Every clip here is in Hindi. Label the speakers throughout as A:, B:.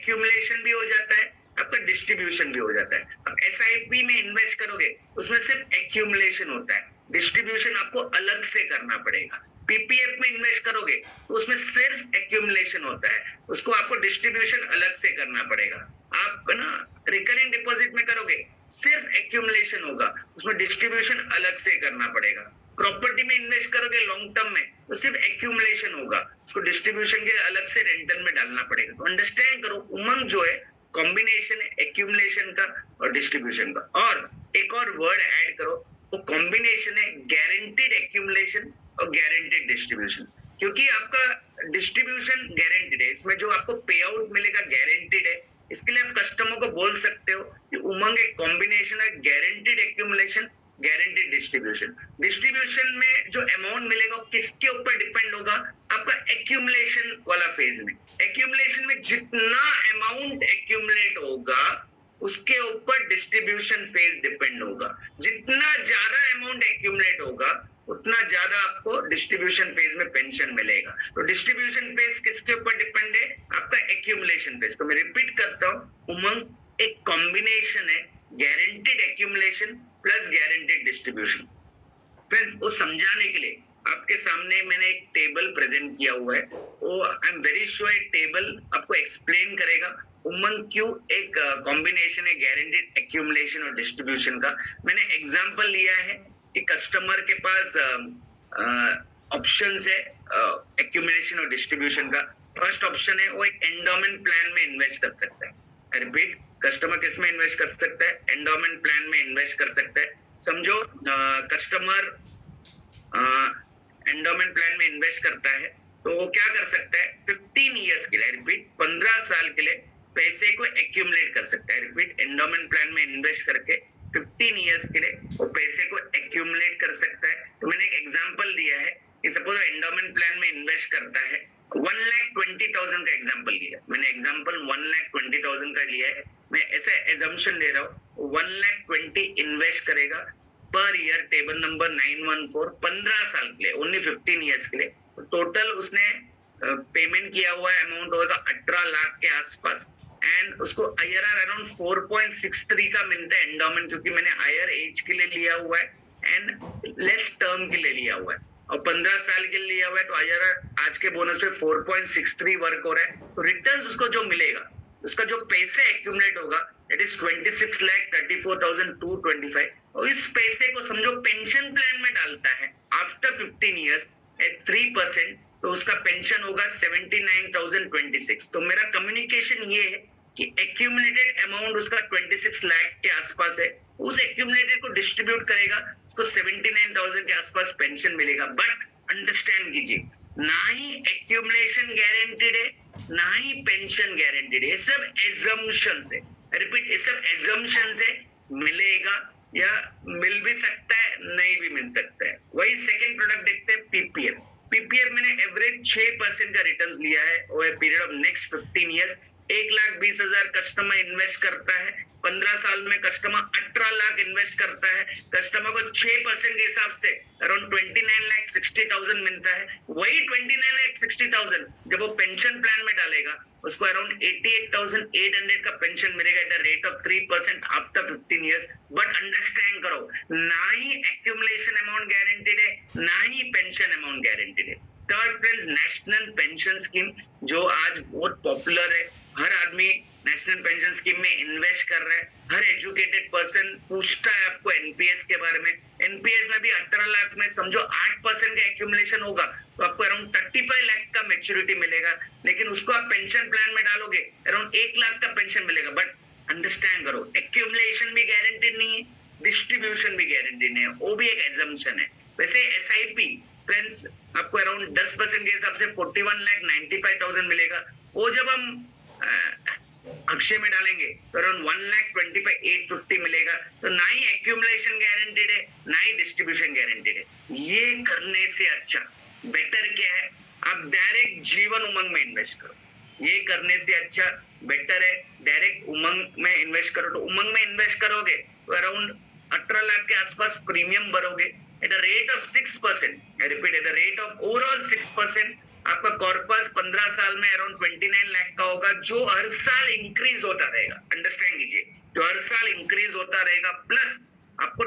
A: एक्यूमुलेशन भी हो जाता है, आपका डिस्ट्रीब्यूशन भी हो जाता है। अब एसआईपी में इन्वेस्ट करोगे उसमें सिर्फ एक्यूमुलेशन होता है, डिस्ट्रीब्यूशन आपको अलग से करना पड़ेगा। पीपीएफ में इन्वेस्ट करोगे तो उसमें सिर्फ एक्यूमुलेशन होता है, उसको आपको डिस्ट्रीब्यूशन अलग से करना पड़ेगा। आप ना रिकरिंग डिपॉजिट में करोगे सिर्फ एक्यूमुलेशन होगा, उसमें डिस्ट्रीब्यूशन अलग से करना पड़ेगा। प्रॉपर्टी में इन्वेस्ट करोगे लॉन्ग टर्म में तो सिर्फ एक्यूमुलेशन होगा, उसको डिस्ट्रीब्यूशन के अलग से रेंटल में डालना पड़ेगा। तो अंडरस्टैंड करो, उमंग जो है कॉम्बिनेशन है एक्यूमुलेशन का और डिस्ट्रीब्यूशन का। और एक और वर्ड ऐड करो, वो कॉम्बिनेशन है गारंटीड एक्यूमुलेशन और गारंटीड डिस्ट्रीब्यूशन। क्योंकि आपका डिस्ट्रीब्यूशन गारंटीड है, इसमें जो आपको पे आउट मिलेगा गारंटीड है, इसके लिए आप कस्टमर को बोल सकते हो कि उमंग एक कॉम्बिनेशन है guaranteed accumulation guaranteed distribution. Distribution में जो अमाउंट मिलेगा वो किसके ऊपर डिपेंड होगा, आपका एक्यूमुलेशन वाला फेज में। एक्यूमुलेशन में जितना अमाउंट एक्यूमुलेट होगा उसके ऊपर डिस्ट्रीब्यूशन फेज डिपेंड होगा। जितना ज्यादा अमाउंट एक्यूमुलेट होगा उतना ज्यादा आपको डिस्ट्रीब्यूशन फेज में पेंशन मिलेगा। तो डिस्ट्रीब्यूशन फेज किसके ऊपर डिपेंड है, आपका एक्यूमुलेशन फेज। तो मैं रिपीट करता हूँ, उमंग एक कॉम्बिनेशन है guaranteed accumulation plus guaranteed distribution. Friends, वो समझाने के लिए आपके सामने मैंने एक टेबल प्रेजेंट किया हुआ है, वो आई एम वेरी श्योर टेबल आपको एक्सप्लेन करेगा उमंग क्यों एक कॉम्बिनेशन है गारंटीड एक्यूमुलेशन और डिस्ट्रीब्यूशन का। मैंने एग्जांपल लिया है कि कस्टमर के पास ऑप्शंस है एक्यूमुलेशन और डिस्ट्रीब्यूशन का। फर्स्ट ऑप्शन है वो एक एंडोमेंट प्लान में इन्वेस्ट कर सकता है। रिपीट, कस्टमर किस में इन्वेस्ट कर सकता है, एंडोमेंट प्लान में इन्वेस्ट कर सकता है। समझो कस्टमर एंडोमेंट प्लान में इन्वेस्ट करता है तो वो क्या कर सकता है, 15 इयर्स के लिए, रिपीट 15 साल के लिए पैसे को एक्यूमुलेट कर सकता है। रिपीट, एंडोमेंट प्लान में इन्वेस्ट करके 15 इयर्स के लिए वो पैसे को एक्यूमुलेट कर सकता है। तो मैंने एक एग्जांपल दिया है कि सपोज एंडोमेंट प्लान में इन्वेस्ट करता है, 1,20,000 का एग्जांपल लिया मैंने, एग्जांपल 1,20,000 का लिया है। मैं ऐसे एजम्पशन ले रहा हूँ, 1,20,000 इन्वेस्ट करेगा पर ईयर, टेबल नंबर 914, 15 साल के लिए, ओनली 15 इयर्स के लिए। तो टोटल उसने पेमेंट किया हुआ अमाउंट होगा 18 लाख के आसपास, एंड उसको IRR अराउंड 4.63 का मिलता है एंडोमेंट, क्योंकि मैंने हायर एज के लिए लिया हुआ है एंड लेस टर्म के लिए लिया हुआ है, और 15 साल के लिए लिया हुआ है। तो IRR आज के बोनस पे 4.63 वर्क हो रहा है। तो रिटर्न्स उसको जो मिलेगा, उसका जो पैसे एक्यूमुलेट होगा इट इज 26,34,225, और इस पैसे को समझो पेंशन प्लान में डालता है आफ्टर 15 इयर्स एट 3%, तो उसका पेंशन होगा 79,026। तो मेरा कम्युनिकेशन ये है कि एक्यूमुलेटेड अमाउंट उसका 26 लाख के आसपास है, उस एक्यूमुलेटेड को डिस्ट्रीब्यूट करेगा, उसको 79,000 के आसपास पेंशन मिलेगा। बट अंडरस्टैंड कीजिए, ना ही एक्यूमुलेशन गारंटीड है ना ही पेंशन गारंटीड है, ये सब एजम्पशंस है। रिपीट, ये सब एजम्पशंस है, मिलेगा या मिल भी सकता है, नहीं भी मिल सकता है। वही सेकंड प्रोडक्ट देखते हैं, पीपीएफ। पीपीएफ मैंने एवरेज 6% का रिटर्न्स लिया है over period of next 15 years. 1,20,000 customer invest करता है, 15 साल में कस्टमर 18 लाख इन्वेस्ट करता है, कस्टमर को 6% के हिसाब से अराउंड 29,60,000 मिलता है। वही 29,60,000 जब वो पेंशन प्लान में डालेगा उसको अराउंड 88,800 का पेंशन मिलेगा eight the rate of 3% after 15 years. But understand करो, ना ही एक्यूमुलेशन अमाउंट गारंटीड है ना ही पेंशन अमाउंट गारंटीड है। Third friends, national pension scheme, जो आज बहुत पॉपुलर है, हर आदमी नेशनल पेंशन स्कीम में इन्वेस्ट कर रहा है। हर एजुकेटेड पर्सन पूछता है आपको एनपीएस के बारे में। एनपीएस में भी 18 लाख में समझो 8% का एक्यूमुलेशन होगा तो आपको अराउंड 35 लाख का मैच्योरिटी मिलेगा, लेकिन उसको आप पेंशन प्लान में डालोगे अराउंड 1 लाख का पेंशन मिलेगा। बट अंडरस्टैंड करो, एक्यूमुलेशन भी गारंटीड नहीं है, डिस्ट्रीब्यूशन भी गारंटीड नहीं है, वो भी एक एजम्पशन है। वैसे एसआईपी फ्रेंड्स आपको अराउंड 10% के हिसाब से 41,95,000 मिलेगा। वो जब हम अक्षय में डालेंगे तो अराउंड 1,25,850 मिलेगा। तो ना ही एक्यूमुलेशन गारंटीड है ना ही डिस्ट्रीब्यूशन गारंटीड है। ये करने से अच्छा बेटर क्या है, आप डायरेक्ट जीवन उमंग में इन्वेस्ट करो। ये करने से अच्छा बेटर है डायरेक्ट उमंग में इन्वेस्ट करो। तो उमंग में इन्वेस्ट करोगे तो अराउंड 18 लाख के आसपास प्रीमियम भरोगे at the rate of 6%। I repeat, at the rate of overall 6%। आपका कॉर्पस 15 साल में अराउंड 29 लाख का होगा, जो हर साल इंक्रीज होता रहेगा। अंडरस्टैंड कीजिए, जो हर साल इंक्रीज होता रहेगा, प्लस आपको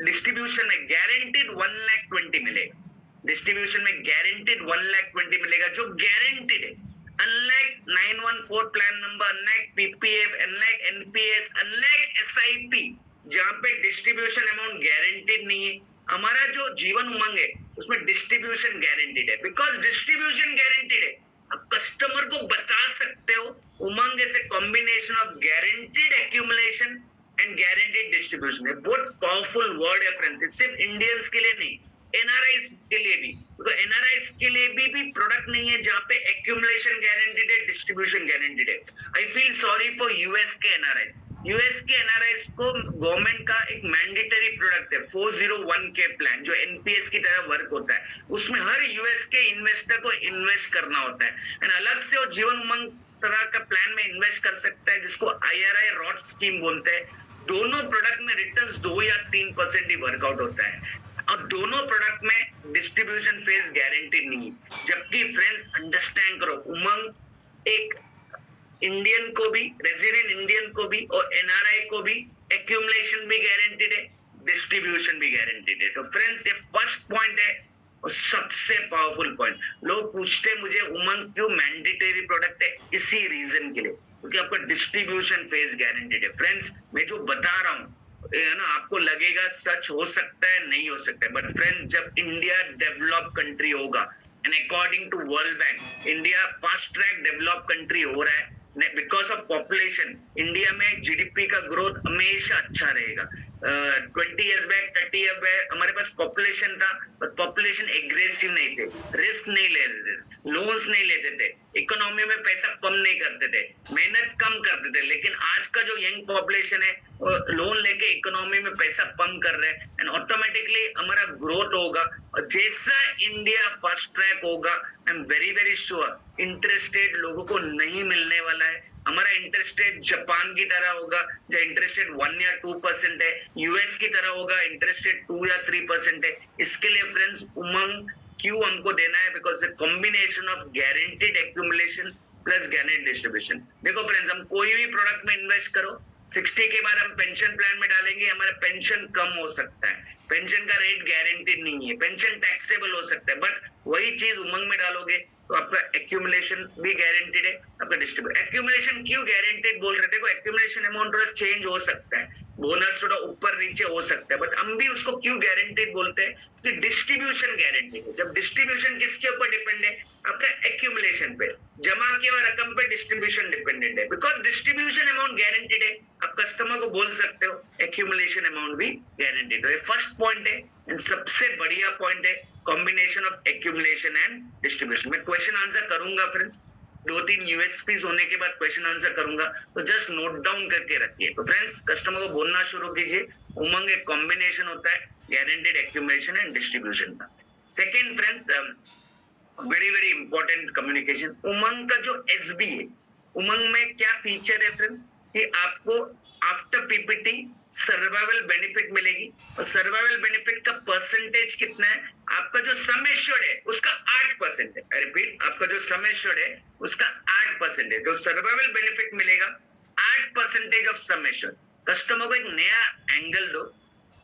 A: डिस्ट्रीब्यूशन में गारंटीड 1,20,000 मिलेगा। डिस्ट्रीब्यूशन में गारंटीड 1,20,000 मिलेगा, जो गारंटीड है। Unlike 914 plan number, unlike PPF, unlike NPS, unlike SIP, जहां पे डिस्ट्रीब्यूशन अमाउंट गारंटीड नहीं है, हमारा जो जीवन उमंग है उसमें डिस्ट्रीब्यूशन गारंटीड है। बिकॉज डिस्ट्रीब्यूशन गारंटीड है, आप कस्टमर को बता सकते हो Umang is a combination of guaranteed accumulation and guaranteed distribution है। बहुत पावरफुल वर्ड है फ्रेंड्स, सिर्फ इंडियंस के लिए नहीं, एनआरआईज के लिए भी। तो एनआरआईज के लिए भी प्रोडक्ट नहीं है जहां पे एक्यूमुलेशन गारंटीड है, डिस्ट्रीब्यूशन गारंटीड है। I feel sorry for US के एनआरआईज। यूएस के एनआरआईज को गवर्नमेंट का एक मैंडेटरी प्रोडक्ट है 401 के प्लान, जो एनपीएस की तरह वर्क होता है। उसमें हर यूएस के इन्वेस्टर को इन्वेस्ट करना होता है, एंड अलग से वो जीवन उमंग तरह का प्लान में इन्वेस्ट कर सकता है, जिसको आईआरआई रॉट स्कीम बोलते हैं। दोनों प्रोडक्ट में रिटर्न्स 2 या 3% ही वर्कआउट होता है, और दोनों प्रोडक्ट में डिस्ट्रीब्यूशन फेज गारंटी नहीं। जबकि फ्रेंड्स अंडरस्टैंड करो, उमंग एक इंडियन को भी, रेजिडेंट इंडियन को भी और एनआरआई को भी एक्यूमुलेशन भी गारंटीड है, डिस्ट्रीब्यूशन भी गारंटीड है। तो फ्रेंड्स ये फर्स्ट पॉइंट है और सबसे पावरफुल पॉइंट। लोग पूछते हैं मुझे उमंग क्यों मैंडेटरी प्रोडक्ट है, इसी रीजन के लिए, क्योंकि आपका डिस्ट्रीब्यूशन फेज गारंटीड है। फ्रेंड्स मैं जो बता रहा हूँ है ना, आपको लगेगा सच हो सकता है, नहीं हो सकता है, बट फ्रेंड्स जब इंडिया डेवलप कंट्री होगा, and according to World Bank India fast track develop country हो रहा है बिकॉज ऑफ पॉपुलेशन। इंडिया में जीडीपी का ग्रोथ हमेशा अच्छा रहेगा। 20 ईयर्स बैक, 30 ईयर बैक हमारे पास पॉपुलेशन था, पर पॉपुलेशन एग्रेसिव नहीं थे, रिस्क नहीं लेते थे, लोन्स नहीं लेते थे, इकोनॉमी में पैसा पंप नहीं करते थे, मेहनत कम करते थे। लेकिन आज का जो यंग पॉपुलेशन है लोन लेके इकोनॉमी में पैसा पंप कर रहे हैं, एंड ऑटोमेटिकली हमारा ग्रोथ होगा। और जैसा इंडिया फास्ट ट्रैक होगा, आई am very very sure interest rate लोगों को नहीं मिलने वाला है। हमारा इंटरेस्ट रेट जापान की तरह होगा, जो इंटरेस्ट रेट 1 या 2% है, यूएस की तरह होगा, इंटरेस्ट रेट 2 या 3% है। इसके लिए फ्रेंड्स उमंग क्यों हमको देना है, because combination of guaranteed accumulation plus guaranteed distribution. देखो फ्रेंड्स, हम कोई भी प्रोडक्ट में इन्वेस्ट करो, 60 के बाद हम पेंशन प्लान में डालेंगे, हमारा पेंशन कम हो सकता है, पेंशन का रेट गारंटीड नहीं है, पेंशन टैक्सेबल हो सकता है, बट वही चीज उमंग में डालोगे तो आपका एक्यूमुलेशन भी गारंटीड है, आपका डिस्ट्रीब्यूशन। एक्यूमुलेशन क्यों गारंटीड बोल रहे थे? देखो एक्यूमुलेशन अमाउंट थोड़ा चेंज हो सकता है, बोनस थोड़ा ऊपर नीचे हो सकता है, बट हम भी उसको क्यों गारंटीड बोलते हैं कि डिस्ट्रीब्यूशन गारंटीड है। जब डिस्ट्रीब्यूशन किसके ऊपर डिपेंड है? आपका एक्यूमुलेशन पे, जमा किया हुआ रकम पे डिस्ट्रीब्यूशन डिपेंडेंट है। बिकॉज डिस्ट्रीब्यूशन अमाउंट गारंटीड है, आप कस्टमर को बोल सकते हो एक्यूमुलेशन अमाउंट भी गारंटीड है। फर्स्ट पॉइंट है, एंड सबसे बढ़िया पॉइंट है combination of accumulation and distribution. मैं क्वेश्चन आंसर करूंगा फ्रेंड्स, 2-3 यूएसपीज होने के बाद क्वेश्चन आंसर करूंगा, तो जस्ट नोट डाउन करके रखिए। तो फ्रेंड्स कस्टमर को बोलना शुरू कीजिए, उमंग एक कॉम्बिनेशन होता है गारंटीड एक्यूमुलेशन एंड डिस्ट्रीब्यूशन का। Second friends, very very important communication, Umang का जो एसबी है, उमंग में क्या फीचर है फ्रेंड्स कि आपको आफ्टर पीपीटी सर्वाइवल बेनिफिट मिलेगी, और सर्वाइवल बेनिफिट का परसेंटेज कितना है? आपका जो सम एश्योर्ड है उसका 8% है। आई रिपीट, आपका जो सम एश्योर्ड है उसका 8% है। जो सर्वाइवल बेनिफिट मिलेगा 8% ऑफ सम एश्योर्ड। कस्टमर को एक नया एंगल दो,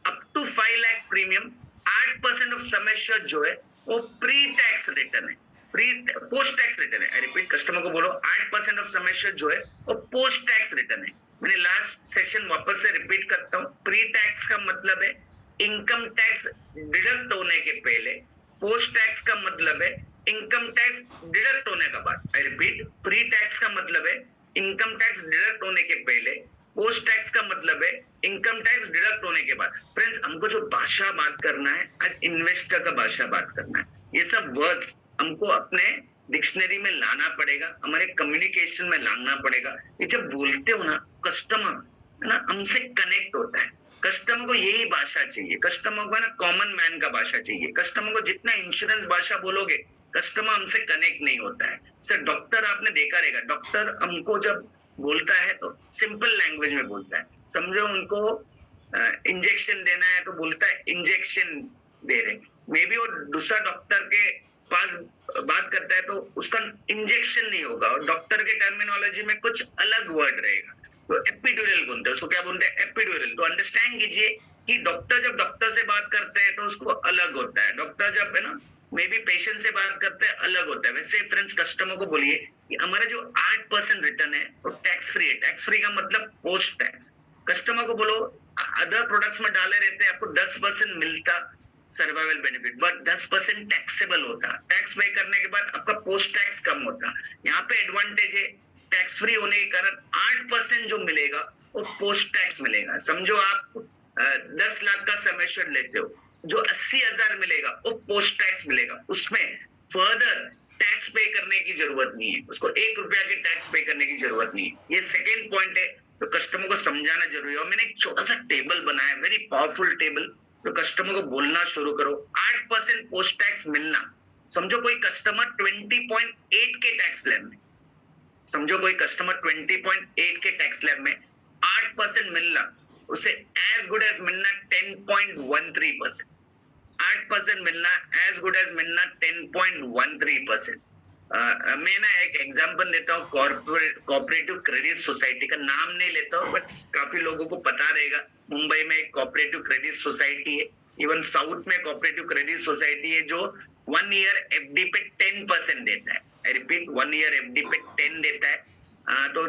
A: up to 5 lakh premium, 8% of sum assured जो है वो प्री टैक्स रिटर्न है, पोस्ट टैक्स रिटर्न है। आई रिपीट, कस्टमर को बोलो 8% ऑफ सम एश्योर्ड जो है वो पोस्ट टैक्स रिटर्न है। मैंने लास्ट सेशन वापस से रिपीट करता हूँ, प्री टैक्स का मतलब है इनकम टैक्स डिडक्ट होने के पहले, पोस्ट टैक्स का मतलब है इनकम टैक्स डिडक्ट होने के बाद। आई रिपीट, प्री टैक्स का मतलब है इनकम टैक्स डिडक्ट होने के पहले, पोस्ट टैक्स का मतलब है इनकम टैक्स डिडक्ट होने के बाद। फ्रेंड्स हमको जो भाषा बात करना है, आज इन्वेस्टर का भाषा बात करना है। ये सब वर्ड्स हमको अपने डिक्शनरी में लाना पड़ेगा, हमारे कम्युनिकेशन में लाना पड़ेगा। ये जब बोलते हो ना, कस्टमर है ना हमसे कनेक्ट होता है। कस्टमर को यही भाषा चाहिए, कस्टमर को है ना कॉमन मैन का भाषा चाहिए। कस्टमर को जितना इंश्योरेंस भाषा बोलोगे, कस्टमर हमसे कनेक्ट नहीं होता है। सर डॉक्टर आपने देखा रहेगा, डॉक्टर हमको जब बोलता है तो सिंपल लैंग्वेज में बोलता है। समझो उनको इंजेक्शन देना है तो बोलता है इंजेक्शन दे रहे। मे बी वो दूसरा डॉक्टर के पास बात करता है तो उसका इंजेक्शन नहीं होगा, और डॉक्टर के टर्मिनोलॉजी में कुछ अलग वर्ड रहेगा। तो एपिड्यूरल बोलते हैं उसको, क्या बोलते हैं, एपिड्यूरल। तो अंडरस्टैंड कीजिए कि डॉक्टर जब डॉक्टर से बात करते हैं तो उसको अलग होता है, डॉक्टर जब है ना मे बी पेशेंट से बात करते हैं अलग होता है। वैसे फ्रेंड्स कस्टमर को बोलिए कि हमारा जो 8% रिटर्न है वो टैक्स फ्री है। टैक्स फ्री का मतलब पोस्ट टैक्स। कस्टमर को बोलो अदर प्रोडक्ट्स में डाले रहते हैं, आपको 10% मिलता सर्वाइवल बेनिफिट, बट 10% टैक्सेबल होता। टैक्स पे करने के बाद आपका पोस्ट टैक्स कम होता। यहाँ पे एडवांटेज है, टैक्स फ्री होने के कारण 8% जो मिलेगा वो पोस्ट टैक्स मिलेगा। समझो आप 10 लाख का सम एश्योर्ड लेते हो, जो 80,000 मिलेगा वो पोस्ट टैक्स मिलेगा, उसमें फर्दर टैक्स पे करने की जरूरत नहीं है, उसको 1 रुपया के टैक्स पे करने की जरूरत नहीं है। ये सेकेंड पॉइंट है, तो कस्टमर को समझाना जरूरी है। और मैंने एक छोटा सा टेबल बनाया, वेरी पावरफुल टेबल, तो कस्टमर को बोलना शुरू करो। 8% पोस्ट टैक्स मिलना, समझो कोई कस्टमर 20.8 के टैक्स स्लैब में, समझो कोई कस्टमर 20.8 के टैक्स स्लैब में 8% मिलना, उसे एज गुड एज मिलना 10.13%। 8% मिलना एज गुड एज मिलना 10.13%। मैं ना एक एग्जांपल देता हूँ, कोऑपरेटिव क्रेडिट सोसाइटी का नाम नहीं लेता हूँ, बट काफी लोगों को पता रहेगा। मुंबई में एक कोऑपरेटिव क्रेडिट सोसाइटी है, इवन साउथ में कोऑपरेटिव क्रेडिट सोसाइटी है जो 1 ईयर एफडी पे 10% देता है। आई रिपीट, 1 ईयर एफडी पे 10 देता है। तो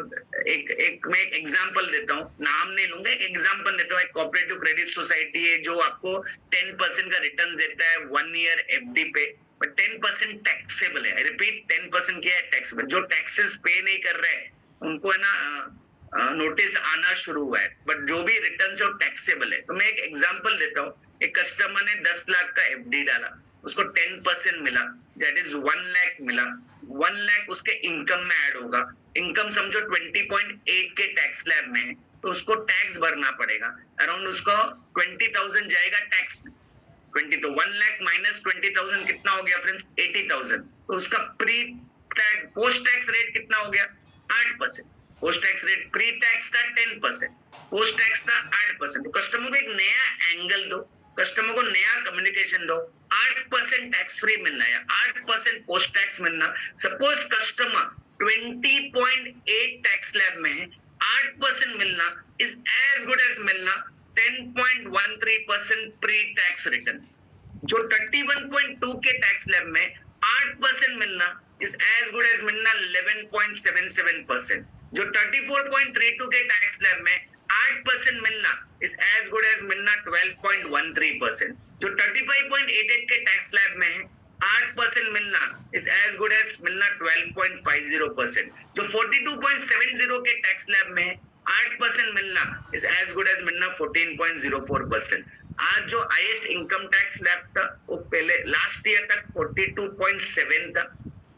A: मैं एक एग्जांपल देता हूँ, नाम नहीं लूंगा, एक एग्जांपल देता हूँ। एक कोऑपरेटिव क्रेडिट सोसाइटी है जो आपको 10% का रिटर्न देता है 1 ईयर एफडी पे, बट 10% टैक्सेबल है। आई रिपीट, 10% क्या है, टैक्सेबल। जो टैक्सेस पे नहीं कर रहे हैं उनको है ना नोटिस आना शुरू हुआ है, बट जो भी रिटर्न है वो टैक्सेबल है। तो मैं एक एग्जांपल देता हूँ, एक कस्टमर ने 10 लाख का एफडी डाला, उसको 10% मिला, दैट इज 1 लाख मिला। 1 लाख उसके इनकम में ऐड होगा। इनकम समझो 20.8 के टैक्स स्लैब में है, तो उसको टैक्स भरना पड़ेगा। अराउंड उसको 20,000 जाएगा टैक्स। 20, तो 1 लाख माइनस 20,000 कितना हो गया फ्रेंड्स, 80,000। तो उसका pre tax post tax rate कितना हो गया, 8%। Post tax rate pre tax का 10%, पोस्ट टैक्स का 8%। तो कस्टमर को एक नया एंगल दो, कस्टमर को नया कम्युनिकेशन दो। 8% टैक्स फ्री मिलना या 8% पोस्ट टैक्स मिलना। सपोज कस्टमर 20.8 टैक्स स्लैब में है, 8% मिलना इज एज गुड एज मिलना 10.13% प्री टैक्स रिटर्न। जो 31.2 के टैक्स स्लैब में 8% मिलना इज एज गुड एज मिलना 11.77%। जो 34.32 के टैक्स स्लैब में 8% मिलना इज एज गुड एज मिलना 12.13%। जो 35.88 के टैक्स स्लैब में है 8% मिलना इज एज गुड एज मिलना 12.50%। जो 42.70 के टैक्स स्लैब में है 8% मिलना इज एज गुड एज मिलना 14.04%। आज जो हाईएस्ट इनकम टैक्स स्लैब था वो पहले लास्ट ईयर तक 42.7 था।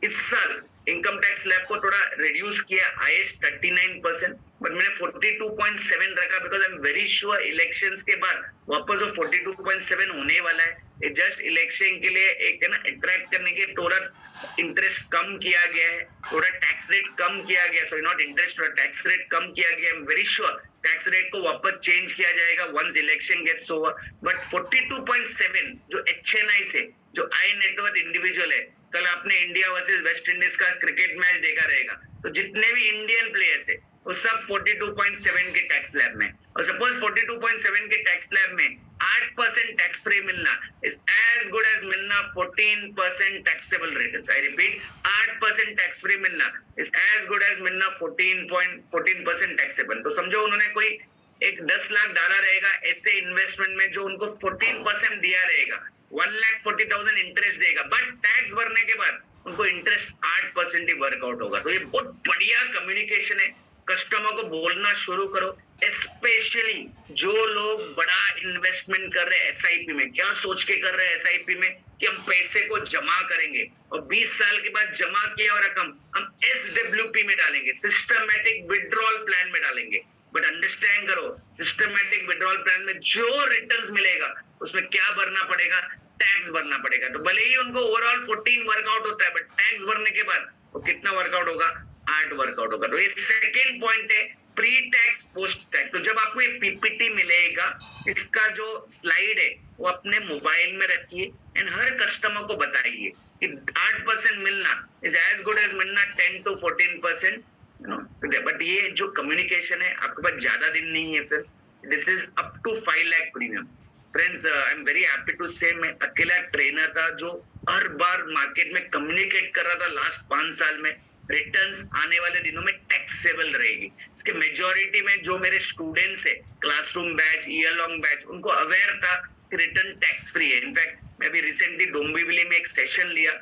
A: इस साल इनकम टैक्स स्लैब को थोड़ा रिड्यूस किया, हाईएस्ट 39%, बट मैंने 42.7 रखा because I am very sure elections के बाद वापस वो 42.7 होने वाला है। जस्ट इलेक्शन के लिए एक है ना अट्रैक्ट करने के थोड़ा इंटरेस्ट कम किया गया है, थोड़ा टैक्स रेट कम किया गया, सॉरी नॉट इंटरेस्ट, थोड़ा टैक्स रेट कम किया गया। I am very sure tax rate को वापस चेंज किया जाएगा once election gets over. But 42.7 जो HNI से जो हाई नेटवर्थ इंडिविजुअल है, कल आपने इंडिया वर्सेस वेस्ट इंडीज का क्रिकेट मैच देखा रहेगा, तो जितने भी इंडियन प्लेयर्स है वो सब 42.7 के टैक्स स्लैब में। और सपोज 42.7 के टैक्स स्लैब में 8% टैक्स फ्री मिलना इज एज गुड एज मिलना 14% taxable returns. I repeat, 8% tax free मिलना इज एज गुड एज मिलना 14% टैक्सेबल। तो समझो उन्होंने कोई एक 10 लाख डाला रहेगा ऐसे इन्वेस्टमेंट में, जो उनको 14% दिया रहेगा, 1,40,000 इंटरेस्ट देगा, बट टैक्स भरने के बाद उनको इंटरेस्ट 8% ही वर्कआउट होगा। तो ये बहुत बढ़िया कम्युनिकेशन है। कस्टमर को बोलना शुरू करो, स्पेशली जो लोग बड़ा इन्वेस्टमेंट कर रहे हैं SIP में। क्या सोच के कर रहे हैं SIP में कि हम पैसे को जमा करेंगे और 20 साल के बाद जमा किया हुआ रकम हम SWP में डालेंगे, सिस्टमैटिक विड्रॉल प्लान में डालेंगे। बट अंडरस्टैंड करो, सिस्टमैटिक विड्रॉल प्लान में जो रिटर्न्स मिलेगा उसमें क्या भरना पड़ेगा, टैक्स भरना पड़ेगा। तो भले ही उनको ओवरऑल 14 वर्कआउट होता है, बट टैक्स भरने के बाद वो कितना वर्कआउट होगा, 8 वर्कआउट होगा। तो ये सेकेंड पॉइंट है, प्री टैक्स पोस्ट टैक्स। तो जब आपको ये PPT मिलेगा, इसका जो स्लाइड है वो अपने मोबाइल में रखिए एंड हर कस्टमर को बताइए कि 8% मिलना इज एज गुड एज मिलना 10 to 14%, यू नो। बट ये जो कम्युनिकेशन है, आपके पास ज्यादा दिन नहीं है friends, this is up to 5 lakh premium. Friends, I am very happy to say मैं अकेला ट्रेनर था जो हर बार मार्केट में कम्युनिकेट कर रहा था लास्ट 5 साल में रिटर्न्स आने वाले दिनों में टैक्सेबल रहेगी। इसके मेजोरिटी में जो मेरे स्टूडेंट्स है, classroom batch, year long batch, उनको अवेयर था कि रिटर्न टैक्स फ्री है। इनफैक्ट मैं अभी रिसेंटली डोंबिवली में एक सेशन लिया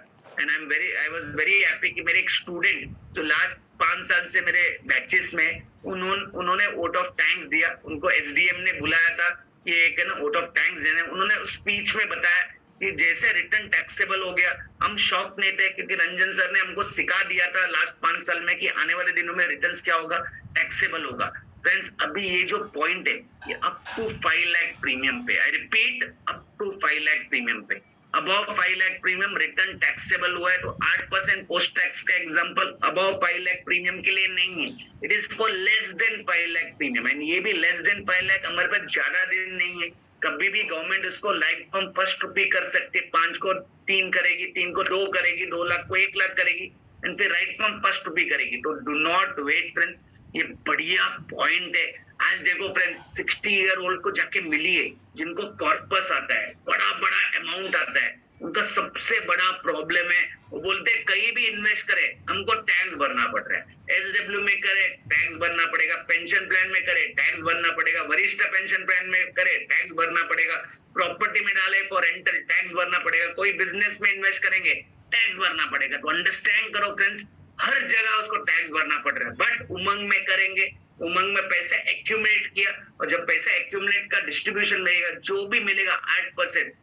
A: and I was very happy कि मेरे एक स्टूडेंट जो लास्ट 5 साल से मेरे बैचेस में, उन्होंने वोट ऑफ थैंक्स दिया। उनको एसडीएम ने बुलाया था कि एक है ना वोट ऑफ थैंक्स देने। उन्होंने उस स्पीच में बताया कि जैसे रिटर्न टैक्सेबल हो गया, हम शॉक नहीं थे क्योंकि रंजन सर ने हमको सिखा दिया था लास्ट 5 साल में कि आने वाले दिनों में रिटर्न्स क्या होगा, टैक्सेबल होगा। फ्रेंड्स, अभी ये जो पॉइंट है ये up to 5 lakh premium pay, I repeat up to 5 lakh premium pay, above 5 lakh premium return taxable हुआ है तो 8% पोस्ट टैक्स का एग्जांपल अबव 5 लाख प्रीमियम के लिए नहीं है, it is for less than 5 lakh premium. And ये भी लेस देन 5 लाख हमारे पास ज्यादा दिन नहीं है, कभी भी गवर्नमेंट उसको लाइफ फॉर्म फर्स्ट रुपी कर सकती है, 5 को 3 करेगी, 3 को 2 करेगी, 2 लाख को 1 लाख करेगी एंड फिर राइट फॉर्म फर्स्ट रुपी करेगी। तो डू नॉट वेट फ्रेंड्स, ये बढ़िया पॉइंट है। आज देखो फ्रेंड्स, 60 ईयर ओल्ड को जाके मिलिए जिनको कॉर्पस आता है, बड़ा बड़ा अमाउंट आता है, उनका सबसे बड़ा प्रॉब्लम है, वो बोलते हैं कहीं भी इन्वेस्ट करे हमको टैक्स भरना पड़ रहा है। एसडब्ल्यू में करे टैक्स भरना पड़ेगा, पेंशन प्लान में करे टैक्स भरना पड़ेगा, वरिष्ठ पेंशन प्लान में करे टैक्स भरना पड़ेगा, प्रॉपर्टी में डाले फॉर रेंटल टैक्स भरना पड़ेगा, कोई बिजनेस में इन्वेस्ट करेंगे टैक्स भरना पड़ेगा। तो अंडरस्टैंड करो फ्रेंड्स, हर जगह उसको टैक्स भरना पड़ रहा है। बट उमंग में करेंगे, उमंग में पैसा एक्यूमुलेट किया और जब पैसा एक्यूमुलेट का डिस्ट्रीब्यूशन मिलेगा, जो भी मिलेगा 8%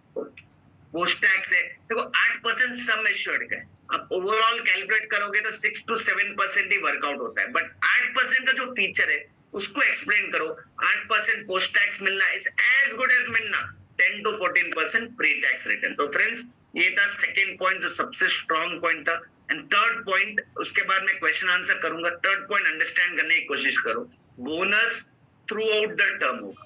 A: पोस्ट टैक्स है। देखो 8% सम एश्योर्ड का है, आप ओवरऑल कैलकुलेट करोगे तो 6 to 7% ही वर्कआउट होता है। बट 8% का जो फीचर है उसको एक्सप्लेन करो। 8% पोस्ट टैक्स मिलना इज एज गुड एज मिलना 10 to 14% प्री टैक्स रिटर्न। तो फ्रेंड्स, ये था सेकेंड पॉइंट जो सबसे स्ट्रॉन्ग पॉइंट था। एंड थर्ड पॉइंट, उसके बाद मैं क्वेश्चन आंसर करूंगा। थर्ड पॉइंट अंडरस्टैंड करने की कोशिश करो, bonus through out the term होगा।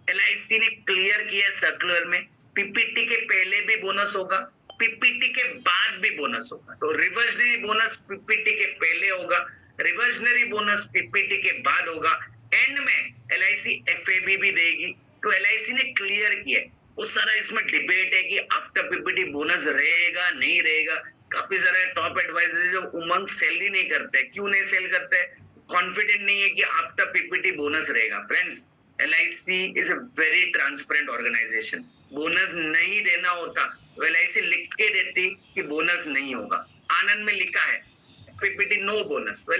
A: एलआईसी ने क्लियर किया सर्कुलर में, पीपीटी के पहले भी बोनस होगा, पीपीटी के बाद भी बोनस होगा। तो रिवर्सनरी बोनस पीपीटी के पहले होगा, रिवर्सनरी बोनस पीपीटी के बाद होगा, एंड में एलआईसी एफएबी भी देगी। तो एलआईसी ने क्लियर किया, उस सारा इसमें डिबेट है कि आफ्टर पीपीटी बोनस रहेगा नहीं रहेगा। काफी सारे टॉप एडवाइजर जो उमंग सेल ही नहीं करते, क्यों नहीं सेल करते, कॉन्फिडेंट नहीं है कि आफ्टर पीपीटी बोनस रहेगा। Friends, LIC is a very transparent organisation, bonus नहीं देना होता तो एलआईसी लिख के देती कि बोनस नहीं होगा। आनंद में लिखा है पीपीटी नो बोनस, तो